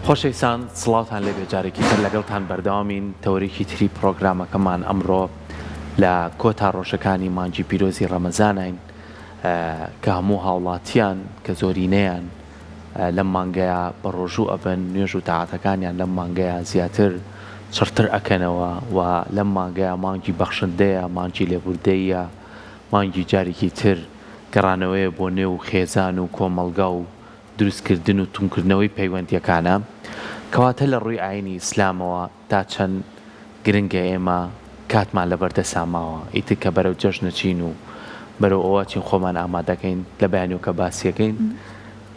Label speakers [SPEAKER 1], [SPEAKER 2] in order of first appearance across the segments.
[SPEAKER 1] خۆشەویستان سڵاوتان لێ بێجارێکی تر لەگەڵتان بەردەوامین تەورێکی تری پرۆگرامەکەمان ئەمڕۆ لە کۆتا ڕۆژەکانی مانگی پیرۆزی ڕەمەزانین کە هەموو هاوڵاتیان کە زۆرینەیان لەم مانگەیە بە ڕۆژوو ئەبن نوێژ و تاعاتەکانیان لەم مانگەیە زیاتر چڕتر ئەکەنەوە و لەم مانگەیە مانگی بەخشندەیە مانگی لێبوردەیە مانگی جارێکی تر گەڕانەوەیە بۆ نێو خێزان و کۆمەڵگا و دروستکردن و تونکردنەوەی پەیوەندیەکانە کەواتە لە ڕووی ئاینی ئیسلامەوە تا چەند گرنگە ئێمە کاتمان لە بەردەساماوە ئیتر کە بەرەو جەژنەچین و بەرەو ئەوە چین خۆمان ئامادەکەین لە بەیانی و کە باسیەکەین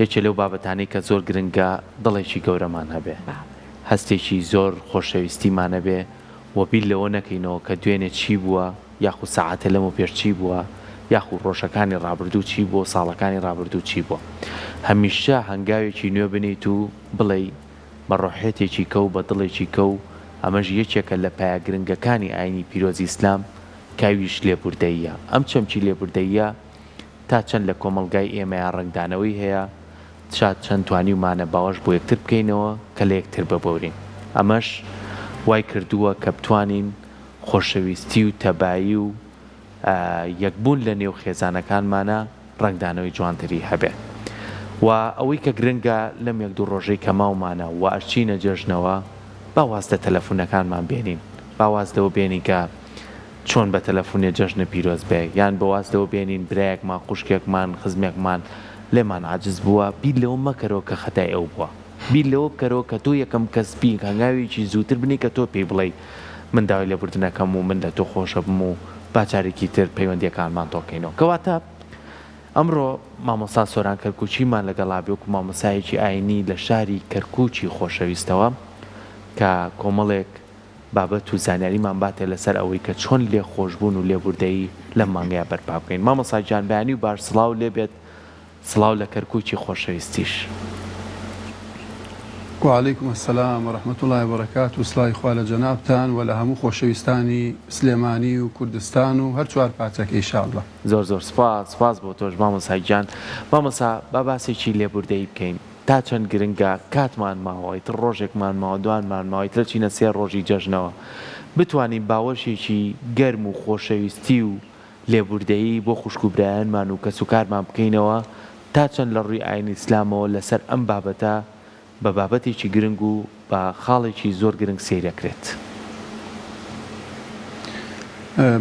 [SPEAKER 1] یەکێ لەو بابەتانەی کە زۆر گرنگە دڵێکی گەورەمان هەبێ هەستێکی زۆر خۆشەویستیمانە بێ و بیر لەوە نەکەینەوە کە دوێنێ چی بووە یاخو سەعاتە لەمە پێش چی بووە یاخو ڕۆژەکانی ڕابردوو چی بۆ ساڵەکانی ڕابردوو چی بووە هەمیشە هەنگاوێکی نوێ بنیت و بڵێ بە ڕۆحێتێکی کە و بە دڵێکی کە و ئەمەش یەکێکە لە پایە گرنگەکانی ئاینی پیرۆزی ئیسلام کاویش لێبوردەیە ئەم چەمکی لێبوردەیە تا چەند لە کۆمەلگای ئێمەیان ڕنگدانەوەی هەیە شاد چەند توانیمانە باوەش بۆ یەکتر بکەینەوە کە لە یەکتر ببورین ئەمەش وای کردووە کە بتوانین خۆشەویستی و تەبایی و یەکبوون لە نێو خێزانەکانمانە ڕنگدانەوەی جوانتری هەبێ و ئەوەی کە گرنگە لەم یەک دوو ڕۆژەی کە ماومانە و ئەرچینە جەژنەوە باوازدە تەلەفۆنەکانمان بێنین باوازدەوە بێنین کە چۆن بە تەلەفۆنێ جەژنە پیرۆز بێ یان بەوازدەوە بێنین برایەکمان خوشکێکمان خزمێکمان لێمان عاجز بووە بیر لەوە مەکەرەوە کە خەتای ئەو بووە بیر لەوە بکەرەوە کە تۆ یەکەم کەسبی هەنگاوێکی زووتر بنی کە تۆ پێی بڵێ من داوای لێبوردنەکەم و من لە تۆ خۆشە بم و باچارێکی تر پەیوەندیەکانمان تۆکەینەوە کەواتە ئەمڕۆ مامۆستا سۆران کەرکوچیمان لەگەڵا بێ و مامۆسایەکی ئاینی لە شاری کەرکوچی خۆشەویستەوە کە کۆمەڵێک بابەت و زانیاریمان باتێ لەسەر ئەوەی کە چۆن لێ خۆشببوون و لێبوردەیی لەم مانگەیە بەرپا بکەین مامۆستا گیانبیانی و باش سڵاو لێبێت سڵاو لە کەرکوچی خۆشەویستیش
[SPEAKER 2] وعليكم السلام ورحمة الله وبركاته وسلای خوا لە جەنابتان و لە هەموو خۆشەویستانی سلێمانی و کوردستان و هەر چوار پارچەکە ئینشاءالله
[SPEAKER 1] زۆر زۆر سپاس بۆ تۆش مامۆسای گیان مامۆستا با باسێکی لێبوردەیی بکەین تا چەند گرنگە کاتمان ماوە ئیتر ڕۆژێکمان ماوە دوانمان ماوە ئیتر چینە سێ ڕۆژی جەژنەوە بتوانین باوەشێکی گەرم و خۆشەویستی و لێبوردەیی بۆ خوشکوبرایانمان و کەسوکارمان بکەینەوە تا چەند لە ڕووی ئاینی ئیسلامەوە لەسەر ئەم بابەتە بە بابەتێکی گرنگ و بە خاڵێکی زۆر گرنگ سیرەکرێت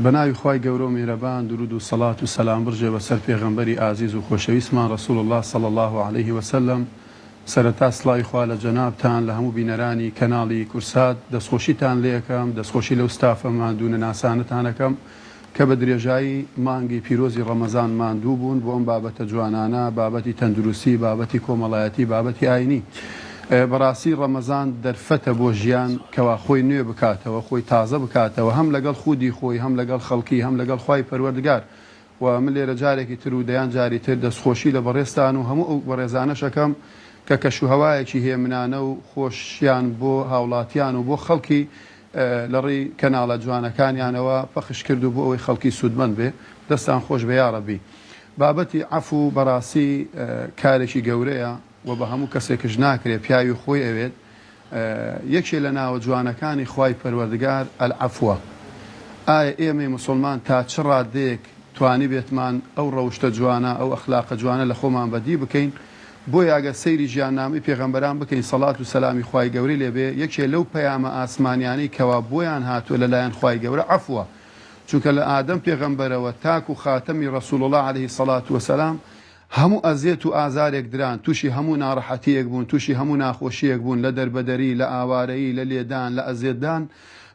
[SPEAKER 2] بە ناوی خوای گەورە و میهرەبان درود و سەڵات و سەلام بڕژێ بەسەر پێغەمبەری ئازیز و خۆشەویستمان ڕەسوول الله صلی الله عليه وسلم سەرەتا سڵاوی خوا لە جەنابتان لە هەموو بینەرانی کەناڵی کورسات دەستخۆشیتان لێ یەکەم دەستخۆشی لەو ستافەمان دوونە ناسانتان ئەەکەم کە بە درێژایی مانگی پیرۆزی ڕەمەزان ماندوو بوون بۆ ئەم بابەتە جوانانە بابەتی تەندروستی بابەتی کۆمەڵایەتی بابەتی ئاینی بەڕاستی ڕەمەزان دەرفەتە بۆ ژیان کەوا خۆی نوێ بکاتەوە خۆی تازە بکاتەوە هەم لەگەڵ خودی خۆی هەم لەگەڵ خەڵکی هەم لەگەڵ خوای پەروەردگار و من لێرە جارێکی تر و دەیان جاری تر دەستخۆشی لە بەڕێستان و هەموو ئەو بەڕێزانەشەکەم کە کەشوهەوایەکی هێمنانە و خۆشیان بۆ هاوڵاتیان و بۆ خەڵکی لە ڕێی کەناڵە جوانەکانیانەوە پەخش کرد و بۆ ئەوەی خەڵکی سوودمەند بێ دەستان خۆش بە یا ڕەبی بابەتی عەفو بەڕاستی کارێکی گەورەیە و بە هەموو کەسێکش ناکرێت پیاوی خۆی ئەوێت یەکێ لە ناوە جوانەکانی خوای پەروەردگار ئەلعەفوە ئایا ئێمەی موسڵمان تا چ ڕادەیەک توانی بێتمان ئەو ڕەوشتە جوانە ئەو ئەخلاقە جوانە لە خۆمان بەدی بکەین بۆ یاگە سەیری ژیاننامەی پێغەمبەران بکەین سەڵات و سەلامی خوای گەورەی لێبێ یەکێ لەو پەیامە ئاسمانیانەی کەوا بۆیان هاتووە لەلایەن خوای گەورە عەفوە چونکە لە ئادەم پێغەمبەرەوە تاک و خاتەمی ڕەسوول الله عليه سەڵات وسەلام هەموو ئەزیێت و ئازارێک دران تووشی هەموو ناڕەحەتیەک بوون تووشی هەموو ناخۆشیەک بوون لە دەربەدەری لە ئاوارەیی لە لێدان لە ئەزیێتدان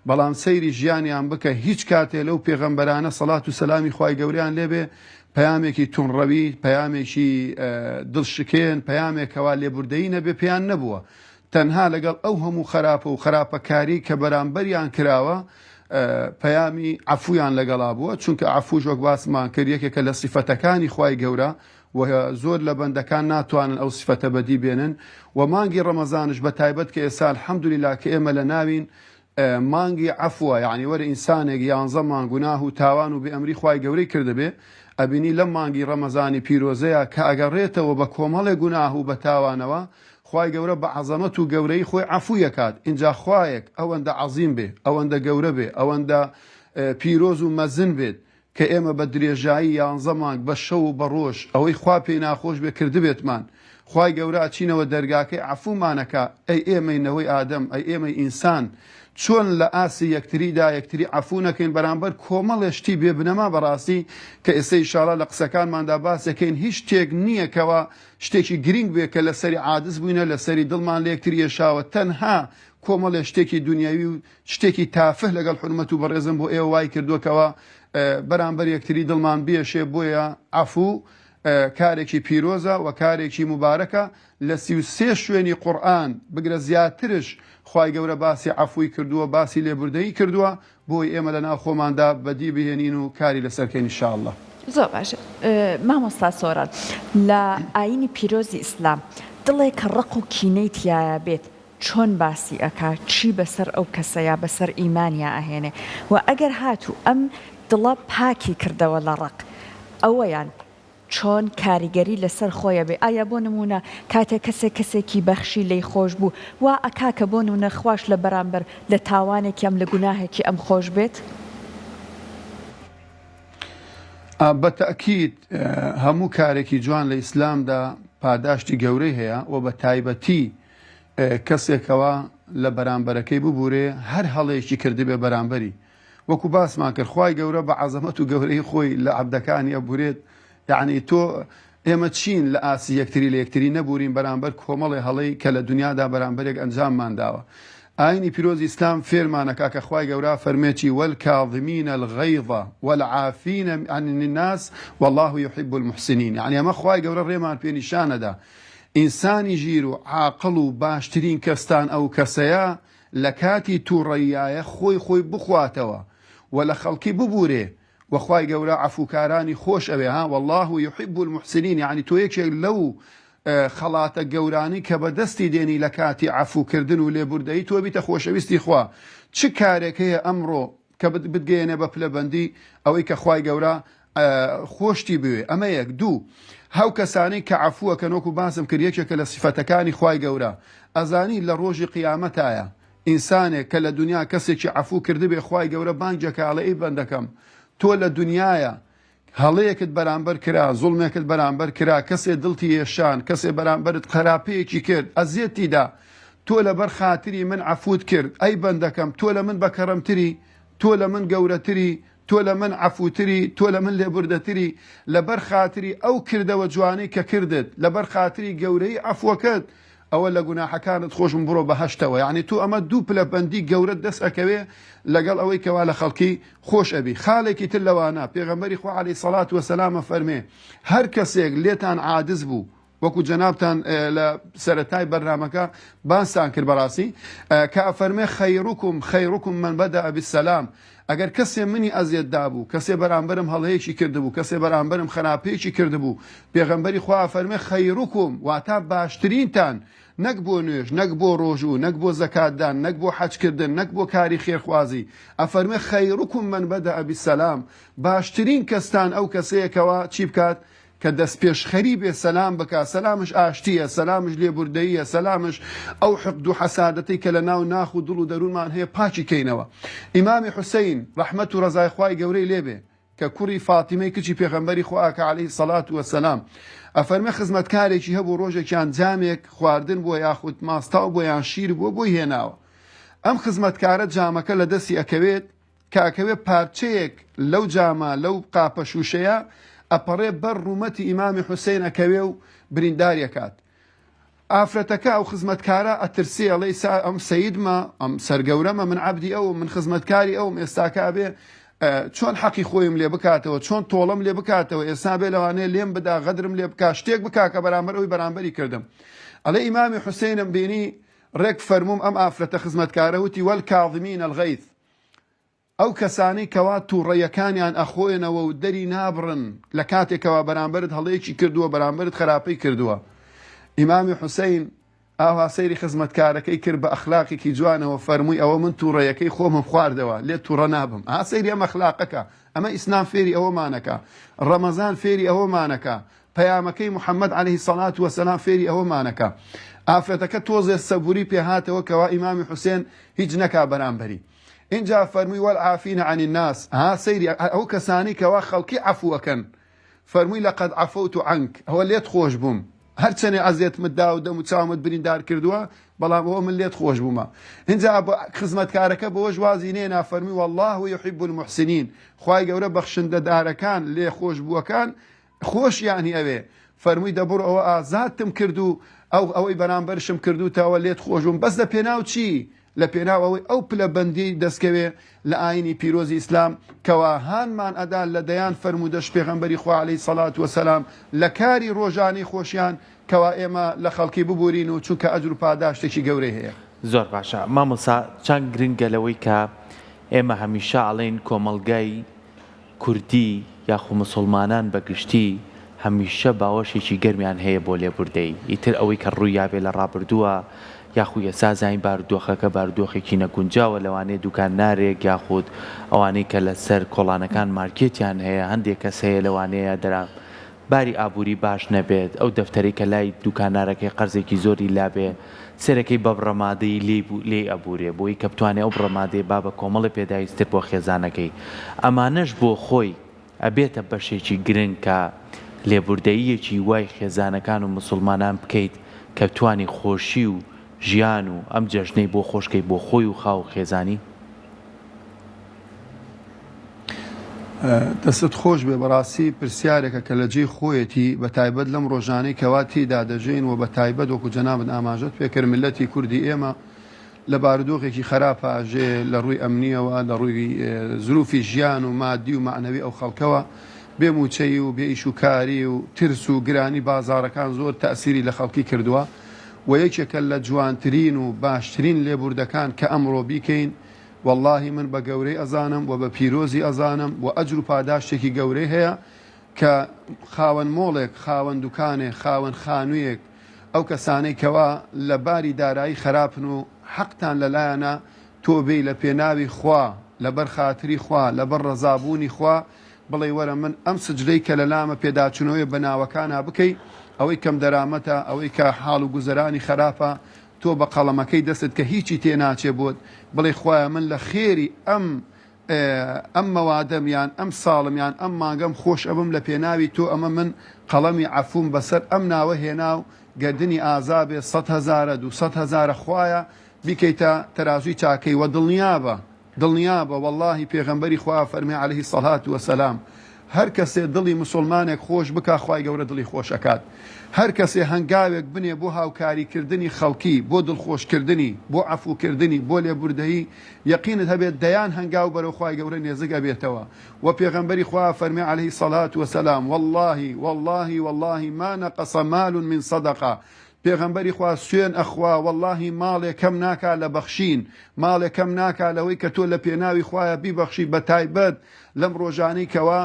[SPEAKER 2] بەڵام سەیری ژیانیان بکە هیچ کاتێ لەو پێغەمبەرانە سەڵات و سەلامی خوای گەوریان لێبێ پەیامێکی تونڕەوی پەیامێکی دڵشکێن پەیامێکەوە لێبوردەیی نەبێ پێیان نەبووە تەنها لەگەڵ ئەو هەموو خراپە و خراپەکاری کە بەرامبەریان کراوە پەیامی عەفویان لەگەڵا بووە چونکە عەفوش وەک باسمان کرد یەکێکە لە سیفەتەکانی خوای گەورە و زۆر لە بەندەکان ناتوانن ئەو سیفەتە بەدی بێنن و مانگی ڕەمەزانش بە تایبەت کە ئێستا الحەمدولیلا کە ئێمە لە ناوین مانگی عەفوە یعنی وەرە ئینسانێک 11 مانگ گوناه و تاوان و بێئەمری خوای گەورەی کردبێ ئەبینی لەم مانگی ڕەمەزانی پیرۆزەیە کە ئەگەڕێتەوە بە کۆمەڵێ گوناه و بە تاوانەوە خوای گەورە بە عەزەمەت و گەورەی خۆی عەفوی ئەکات. اینجا خوایەک ئەوەندە عەزیم بێ، ئەوەندە گەورە بێ، ئەوەندە پیرۆز و مەزن بێت کە ئێمە بە درێژایی 11 مانگ بە شەو و بە ڕۆژ ئەوەی خوا پێی ناخۆش بێ کردبێتمان. خوای گەورە ئەچینەوە دەرگاکەی عەفومانەکە. ئەی ئێمەی نەوەی ئادەم، ئەی ئێمەی ئینسان، چۆن لە ئاسی یەکتریدا یەکتری عەفو نەکەین بەرامبەر کۆمەڵێ شتی بێ بنەما بەڕاستی کە ئێستا ئینشاڵڵا لە قسەکانماندا باس دەکەین. هیچ شتێک نییە کەوە شتێکی گرنگ بێ کە لەسەری عادز بووینە، لەسەری دڵمان لە یەکتری ێشاوە. تەنها کۆمەڵێ شتێکی دنیاوی و شتێکی تافه لەگەڵ حورمەت و بەڕێزم بۆ ئێوە وای کردووەکەوە بەرامبەر یەکتری دڵمان بێشێ. بۆیە عەفو کارێکی پیرۆزە و کارێکی مبارەکە. لە 33 شوێنی قورئان بگرە زیاترش خوای گەورە باسی عەفوی کردووە، باسی لێبوردەیی کردووە، بۆی ئێمە لەناو خۆماندا بەدی بهێنین و کاری لەسەرکەین ئینشاءڵڵا.
[SPEAKER 3] زۆر باش. مامۆستا سۆران، لە ئایینی پیرۆزی ئیسلام دڵێک کە ڕق و کینەی تایە بێت چۆن باسی ئەکات، چی بەسەر ئەو کەسەیە بەسەر ئیمانیا ئەهێنێ، و ئەگەر هاتوو ئەم دڵە پاکی کردەوە لە ڕق، ئەوەیان چۆن کاریگەری لەسەر خۆیە بێ. ئایا بۆ نمونە کاتێک کەسێکی بەخشی لی خۆش بوو وا ئەکاکە بۆ نمونە خوش لە بەرامبەر لە تاوانێکی ئەم لە گوناهێکی ئەم خۆش بێت؟
[SPEAKER 2] بەتەئکید هەموو کارێکی جوان لە ئیسلامدا پاداشتی گەورەی هەیە و بە تایبەتی کەسێکەوە لە بەرامبەرەکەی ببوورێ هەر هەڵەیەکی کردبێ بەرامبەری. وەکو باسمان کرد خوای گەورە بە عەزەمەت و گەورەی خۆی لە عەبدەکانی ئەبورێت. یعنی تۆ ئێمە چین لە ئاسی یەکتری لە یەکتری نەبوورین بەرامبەر کۆمەڵی هەڵەی کە لە دنیادا بەرامبەرێک ئەنجاممان داوە. ئاینی پیرۆزی ئیسلام فێرمانەکە کە خوای گەورە فەرمێکی وەلکاظمین الغەیظ والعافین عن الناس والله يحب المحسنین. یعنی ئەمە خوای گەورە ڕێمان پێ نیشانەدا ئینسانی ژیر و عاقڵ و باشترین کەستان ئەو کەسەیە لە کاتی تووڕەیایە خۆی بخواتەوە و لە خەڵکی ببوورێ. وخوای گەورە عەفوکارانی خۆش ئەوێ ها والله يحب المحسنین. یعنی تۆ یەکێک لەو خەڵاتە گەورانی کە بەدەستی دێنی لە کاتی عەفوکردن و لێبوردەیی تۆ بیتە خۆشەویستی خوا. چ کارێک هەیە ئەمڕۆ کە بتگەێنێ بە پلەبەندی ئەوەی کە خوای گەورە خۆشتی بوێ؟ ئەمە یەک. دوو، هەو کەسانەی کە عەفووەکەن وەکو باسم کرد یەکێکە لە سیفەتەکانی خوای گەورە. ئەزانی لە ڕۆژی قیامەتایە ئینسانێک کە لە دنیا کەسێکی عەفو کردبێ خوای گەورە بانگێکە ئەڵێ ئەی بەندەکەم تۆ لە دنیاە هەڵەیەکت بەرامبەر کرا، زوڵمێکت بەرامبەر کرا، کەسێ دڵتی هێشان، کەسێ بەرامبەرت خراپەیەکی کرد، ئەزیەتیدا، تۆ لەبەر خاتری من عەفوت کرد. ئەی بەندەکەم تۆ لە من بەکەڕەمتری، تۆ لە من گەورەتری، تۆ لە من عەفوتری، تۆ لە من لێبوردەتری. لەبەر خاتری ئەو کردەوە جوانەی کە کردت، لەبەر خاتری گەورەی عەفوەکەت، ئەوە لە گوناحەکانت خۆشم بڕۆ بەهەشتەوە. یعنی تو ئەمە دوو پلەبەندی گەورەت دەست ئەکەوێ لەگەڵ ئەوەی کەوا لە خەڵکی خۆش ئەبی. خاڵێکی تر لەوانە پێغەمبەری خوا عەلەیهی سەڵات وەسەلامە فەرمێ هەر کەسێک لێتان عاجز بوو، وەکو جەنابتان لە سەرەتای بەرنامەکە باسان کرد بەڕاستی کە ئەفەرمێ خەیڕوکم من بەدەئە بالسەلام. ئەگەر کەسێ منی ئەزیەت دابوو، کەسێ بەرامبەرم هەڵەیەکی کردبوو، کەسێ بەرامبەرم خراپەیەکی کردبوو، پێغەمبەری خوا ئەفەرمێ خەیڕوکم واتە باشترینتان، نەک بۆ نوێژ، نەک بۆ ڕۆژوو، نەک بۆ زەکاتدان، نەک بۆ حەجکردن، نەک بۆ کاری خێرخوازی. ئەفەرمێ خەیڕوکم من بەدەئە بالسەلام، باشترین کەستان ئەو کەسەیەکەوە چی بکات کە دەست پێشخەری بێ سەلام بکات. سەلامش ئاشتیە، سەلامش لێبوردەییە، سەلامش ئەو حقد و حەسادەتەی کە لە ناو ناخ و دڵ و دەروونمان هەیە پاچی کەینەوە. ئیمامی حوسەین ڕەحمەت و ڕەزای خوای گەورەی لێبێ کە کوڕی فاتیمەی کچی پێغەمبەری خوا کە عەلەیهی سەڵات وەسەلام ئەفەرمێ خزمەتکارێکی هەبوو ڕۆژێکیان جامێک خواردن بۆ یاخود ماستاو بۆ یان شیر بۆ بۆی هێناوە. ئەم خزمەتکارە جامەکە لە دەستی ئەکەوێت کە ئەکەوێت پارچەیەک لەو جامە لەو قاپە شوشەیە ئەپەڕێ بەر ڕوومەتی ئیمامی حوسەین ئەکەوێ و برینداریەکات. ئافرەتەکە ئەو خزمەتکارە ئەترسێ ئەڵێ ئەم سەیدمە، ئەم سەرگەورەمە، من عەبدی ئەو، من خزمەتکاری ئەوم، ئێستاکە بێ چۆن حەقی خۆیم لێ بکاتەوە، چۆن تۆڵم لێ بکاتەوە، ئێستا بێ لەوانەیە لێم بدا غەدرم لێ بکات، شتێک بکا کە بەرامبەر ئەوی بەرامبەری کردم. ئەڵێ ئیمامی حوسەینم بینی ڕێک فەرمووم ئەم ئافرەتە خزمەتکارە وتی وەلکاظمین الغەیظ، ئەو کەسانەی کەوا تووڕەیەکانیان ئەخۆێنەوە و دەری نابڕن لە کاتێکەوە بەرامبەرت هەڵەیەکی کردووە، بەرامبەرت خراپەی کردووە. ئیمامی حوسەین ئاوا سەیری خزمەتکارەکەی کرد بە ئەخلاقێکی جوانەوە، فەرمووی ئەوە من تووڕەیەکەی خۆمم خواردەوە، لێ تووڕە نابم. سەیری ئەم ئەخلاقەکە، ئەمە ئیسلام فێری ئەوەمانەکە، ڕەمەزان فێری ئەوەمانەکە، پەیامەکەی محەممەد عەلەیهی سەڵات وەسەلام فێری ئەوەمانەکە. ئافرەتەکە تۆزێ سەبووری پێهاتەوە کەوا ئیمامی حوسێن هیچ نەکا بەرامبەری اینجا فەرمووی وەالعافینە عەنی الناس ها سەیری ئەو کەسانی کەوا خەڵکی عەفوەکەن فەرمووی لەقەد عەفەوت عنک ئەوە لێت خۆش بووم هەرچەنێ ئەزیێتمت دا و دەم و چاومت بریندار کردووە بەڵام ئەوە من لێت خۆش بوومە اینجا خزمەتکارەکە بەوە وازی نێنا فەرمووی والله يحب المحسنین خوای گەورە بەخشندەدارەکان لێ خۆش بووەکان خۆشیانی ئەوێ فەرمووی دەبڕ ئەوە ئازادتم کردو ئەوەی بەرامبەرشم کردوتەوە لێت خۆش بووم بەس لە پێناو چی لە پێناو ئەوەی ئەو پلە بەندی دەستکەوێ لە ئاینی پیرۆزی ئیسلام کەوا هانمان ئەدا لە دەیان فەرموودەش پێغەمبەری خوا عەلەیهی سەڵات وەسەلام لە کاری ڕۆژانەی خۆشیان کەوا ئێمە لە خەڵکی ببورین و چونکە ئەجر و پاداشتێکی گەورەی هەیە.
[SPEAKER 1] زۆر باشە مامۆستا چەند گرنگە لەوەی کە ئێمە هەمیشە ئەڵێن کۆمەڵگای کوردی یاخو مسلمانان بەگشتی هەمیشە باوەشێکی گەرمیان هەیە بۆ لێبوردەی ئیتر ئەوەی کە ڕووی یابێ لە ڕابردووە یاخو ئێستا زین بارودۆخەکە بارودۆخێکی نەگونجاوە لەوانەیە دوکان نارێک یاخود ئەوانەی کە لەسەر کۆڵانەکان مارکێتیان هەیە هەندێک کەس هەیە لەوانەیە دەرا باری ئابووری باش نەبێت ئەو دەفتەرەی کە لای دوکانارەکەی قەرزێکی زۆری لابێ سەرەکەی بە بڕەمادەی لێ ئەبورێ بۆی کە بتوانێت ئەو بڕەمادەی با بە کۆمەڵی پێداویستتر بۆ خێزانەکەی ئەمانەش بۆ خۆی ئەبێتە بەشێکی گرنگ کە لێبوردەیەکی وای خێزانەکان و مسلمانان بکەیت کە توانی خۆشی و ژیان و ئەم جەژنەی بۆ خۆشکەی بۆ خۆی و خاو خێزانی
[SPEAKER 2] دەست خۆش بێ بەڕاستی پرسیارێکە کە لە جێی خۆیەتی بە تایبەت لەم ڕۆژانەی کەوا تێدا دەژین و بە تایبەت وەکو جەنابەت ئاماژەت پێکرد ملەتی کوردی ئێمە لە بارودۆخێکی خراپاژێ لە ڕووی ئەمنیەوە لە ڕووی زروفی ژیان و مادی و معنەوی ئەو خەڵکەوە بێموچەی و بێئیش و کاری و ترس و گرانی بازارەکان زۆر تەئسیری لە خەڵکی کردووە و یەکێکە لە جوانترین و باشترین لێبوردەکان کە ئەمڕۆ بیکەین واللهی من بە گەورەی ئەزانم و بە پیرۆزی ئەزانم و ئەجر و پاداشتێکی گەورەی هەیە کە خاوەن مۆڵێک خاوەن دوکانێک خاوەن خانوویەک ئەو کەسانەی کەوا لە باری دارایی خراپن و حەقتان لەلایەنە تۆ بێی لە پێناوی خوا لەبەر خاتری خوا لەبەر ڕەزابوونی خوا بڵێ وەرە من ئەم سجلەی کە لە لامە پێداچونەوەی بە ناوەکانە بکەی ئەوەی کەم دەرامەتە ئەوەی کە حاڵ و گوزەرانی خراپە تۆ بە قەڵەمەکەی دەستت کە هیچی تێناچێ بۆت بڵێ خوایە من لە خێری ئەم مەوادەمیان ئەم ساڵمیان ئەم ماگەم خۆش ئەبم لە پێناوی تۆ ئەمە من قەڵەمی عەفوم بەسەر ئەم ناوە هێنا و گەردنی ئازابێ 100,000 200,000 خوایە بیکەیتە تەرازوی چاکەی و دڵنیابە واللهی پێغەمبەری خوا فەرمی عەلەیهی سەڵات وەسەلام هەر کەسێ دڵی مسلمانێک خۆش بکە خوای گەورە دڵی خۆشەکات هەر کەسێ هەنگاوێک بنێ بۆ هاوکاریکردنی خەڵکی بۆ دڵخۆشکردنی بۆ عەفوکردنی بۆ لێبوردەیی یەقینت هەبێت دەیان هەنگاو بەرەو خوای گەورە نێزک ئەبێتەوە و پێغەمبەری خوا فەرمی عەلەیهی سەڵات وەسەلام والله ما نەقەسە مال من صەدەقە پێغەمبەری خوا سوێن ئەخوا واللهی ماڵێک کەم ناکا لە بەخشین ماڵێک کەم ناکا لەوەی کە تۆ لە پێناوی خوایە بیبەخشی بە تایبەت لەم ڕۆژانەی کەوا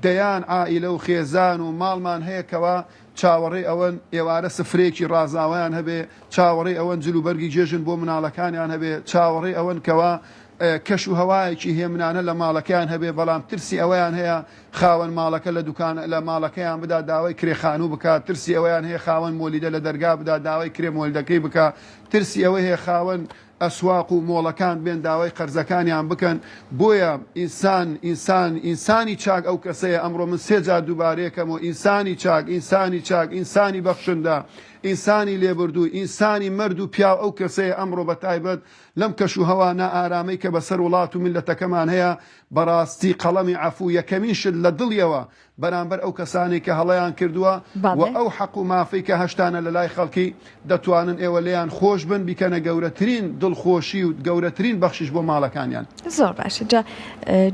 [SPEAKER 2] دەیان عائیلە و خێزان و ماڵمان هەیە کەوا چاوەڕێی ئەوەن ئێوارە سفرێکی ڕازاوەیان هەبێ چاوەڕێی ئەوەن جلوبەرگی جێژن بۆ مناڵەکانیان هەبێ چاوەڕێی ئەوەن کەوا کەش و هەوایەکی هێمنانە لە ماڵەکەیان هەبێ بەڵام ترسی ئەوەیان هەیە خاوەن ماڵەکە لە دوکان لە ماڵەکەیان بدا داوای کرێخانوو بکات ترسی ئەوەیان هەیە خاوەن مۆلیدە لە دەرگا بدا داوای کرێ مۆلیدەکەی بکە ترسی ئەوە هەیە خاوەن ئەسواق و مۆڵەکان بێن داوای قەرزەکانیان بکەن بۆیە ئینسانی چاک ئەو کەسەیە ئەمڕۆ من 3 جار دووبارەیەکەمەوە ئینسانی چاک ئینسانی بەخشندە ئینسانی لێبردوو ئینسانی مەرد و پیاو ئەو کەسەیە ئەمڕۆ بە تایبەت لەم کەش و هەوا نائارامەی کە بەسەر وڵات و میلەتەکەمان هەیە بەڕاستی قەڵەمی عەفو یەکەمین شت لە دڵیەوە بەرامبەر ئەو کەسانی کە هەڵەیان کردووە و ئەو حەق و مافەی کە هەشتانە لە لای خەڵکی دەتوانن ئێوە لێیان خۆش بن بیکەنە گەورەترین دڵخۆشی و گەورەترین بەخشش بۆ ماڵەکانیان.
[SPEAKER 3] زۆر باشە جا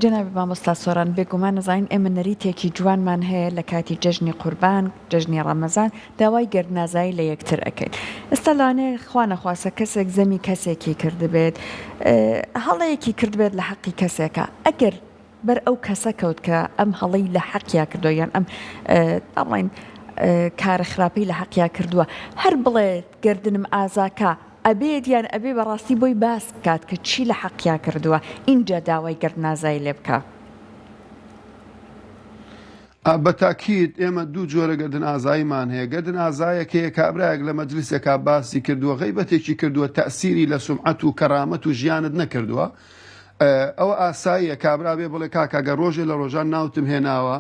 [SPEAKER 3] جەنابی مامۆستا سۆران بێگومان نەزانین ئێمە نەریتێکی جوانمان هەیە لە کاتی جەژنی قوربان جەژنی ڕەمەزان داوای گەردنازایی لە یەکتر ئەەکەین ئێستا لانێ خوا نەخواسە کەسێک زەمی کەسێکی کردبێت هەڵەیەکی کردبێت لە حەقی کەسێکە ئەگەر بەر ئەو کەسە کەوت کە ئەم هەڵەی لە حەقیا کردو یان ئەم ئەڵین کارە خراپەی لە حەقیا کردووە هەر بڵێت گردنم ئازاکە ئەبێت یان ئەبێ بەڕاستی بۆی باس بکات کە چی لە حەقیا کردووە اینجا داوای گردنازایی لێ بکە.
[SPEAKER 2] بە تاکید ئێمە دوو جۆرە گردن ئازاییمان هەیە. گردن ئازایەک هەیە کابراایەک لە مەجلیسێکا باسی کردووە غیبەتێکی کردووە تەسیری لە سومعەت و کەرامەت و ژیانت نەکردووە، ئەوە ئاساییە کابرا بێ بڵێ کاکەگە ڕۆژێ لە ڕۆژان ناوتم هێناوە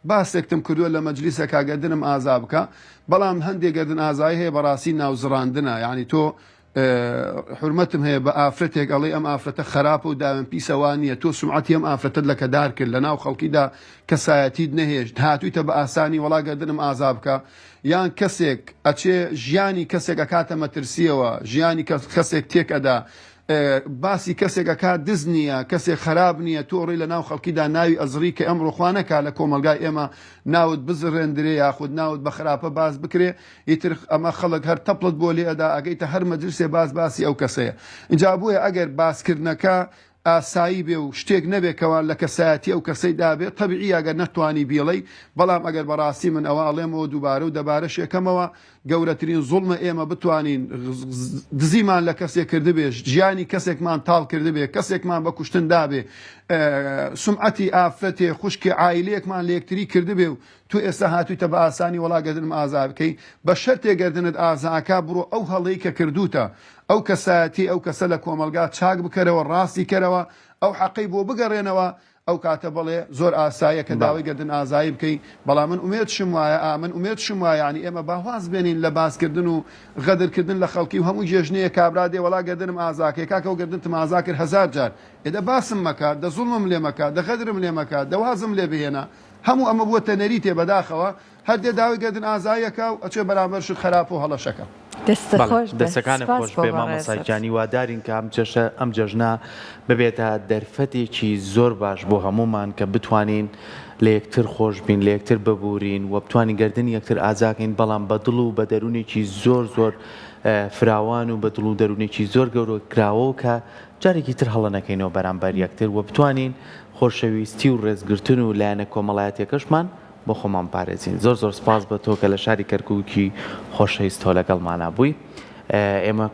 [SPEAKER 2] باسێکتم کردووە لە مەجلیسێکا گردنم ئازا بکە، بەڵام هەندێک گردن ئازایی هەیە بەڕاستی ناوزڕاندنە، یعنی تۆ حرمەتم هەیە بە ئافرەتێک ئەڵێ ئەم ئافرەتە خراپە و داوێن پیسەوان نییە، تۆ سومعەتی ئەم ئافرەتت لە کەدار کرد لە ناو خەڵکیدا کەسایەتیت نەهێشت، هاتوویتە بە ئاسانی وەڵا گردنم ئازا بکە، یان کەسێک ئەچێ ژیانی کەسێک ئەکاتە مەترسیەوە، ژیانی کەسێک تێک ئەدا، باسی کەسێکەکە دز نییە، کەسێک خراپ نییە، تۆڕی لە ناو خەڵکیدا ناوی ئەزری کە ئەمڕۆ خوانەکە لە کۆمەلگای ئێمە ناوت بزڕێندرێ یاخود ناوت بە خراپە باز بکرێ، ئیتر ئەمە خەڵک هەر تەپڵت بۆ لێ ئەدا ئەگەیتە هەر مەجلیسێ باسی ئەو کەسەیە. اینجا بووە ئەگەر باسکردنەکە ئاسایی بێ و شتێک نەبێکەوە لە کەسایەتی ئەو کەسەی دابێت تەبیعی ئەگەر نەتوانی بیڵەی، بەڵام ئەگەر بەڕاستی من ئەوە ئەڵێمەوە دووبارە و دەبارە شێکەمەوە گەورەترین زوڵمە ئێمە بتوانین دزیمان لە کەسێک کردبێ، ژیانی کەسێکمان تاڵ کردبێ، کەسێکمان بە کوشتن دابێ، سومعەتی ئافرەتێ خوشکی عایلەیەکمان لە یەکتری کردبێ و تو ئێستا هاتوویتە بە ئاسانی وەڵا گردنم ئازا بکەی، بە شەرتێ گردنت ئازاکە بڕۆ ئەو هەڵەی کە کردوتە ئەو کەسایەتی ئەو کەسە لە کۆمەلگا چاک بکەرەوە، ڕاستی کەرەوە، ئەو حەقەی بۆ بگەڕێنەوە، ئەو کاتە بڵێ زۆر ئاسایە کە داوای گردن ئازایی بکەین. بەڵام من ئومێدشم وایە من ئومێدشم وایە ینی ئێمە باواز بێنین لە باسکردن و غەدرکردن لە خەڵکی و هەموو جێژنەیە کابرا دێ وەڵا گردنم ئازاکەی کاکە و گردنتم ئازا کرد 1000 جار، ئێدە باسم مەکە، دە زوڵمم لێ مەکە، دە غەدرم لێ مەکە، دەوازم لێ بهێنە، هەموو ئەمە بووە تەنەری تێ بەداخەوە، هەر دێ داوای گردن ئازایەکە و ئەچێ بەرامبەر شت خراپ و هەڵەشەکە.
[SPEAKER 1] دەستەکانی خۆش بێ مامەساجانی وادارین کە ئەم جەژنە ببێتە دەرفەتێکی زۆر باش بۆ هەمومان کە بتوانین لە یەکتر خۆش بین، لە یەکتر ببورین و بتوانین گردن یەکتر ئازاکەین، بەڵام بە دڵ و بە دەرونێکی زۆر زۆر فراوان و بە دڵ و دەرونێکی زۆر گەورە کراوە کە جارێکی تر هەڵە نەکەینەوە بەرامبەر یەکتر و بتوانین خۆشەویستی و ڕێزگرتن و لایەنە کۆمەڵایەتێکەشمان بۆ خۆمان پارێزین. زۆر زۆر سپاس بە تۆ کە لە شاری کەرکووکی خۆشەویست تۆ لەگەڵمانە بووی. ئێمە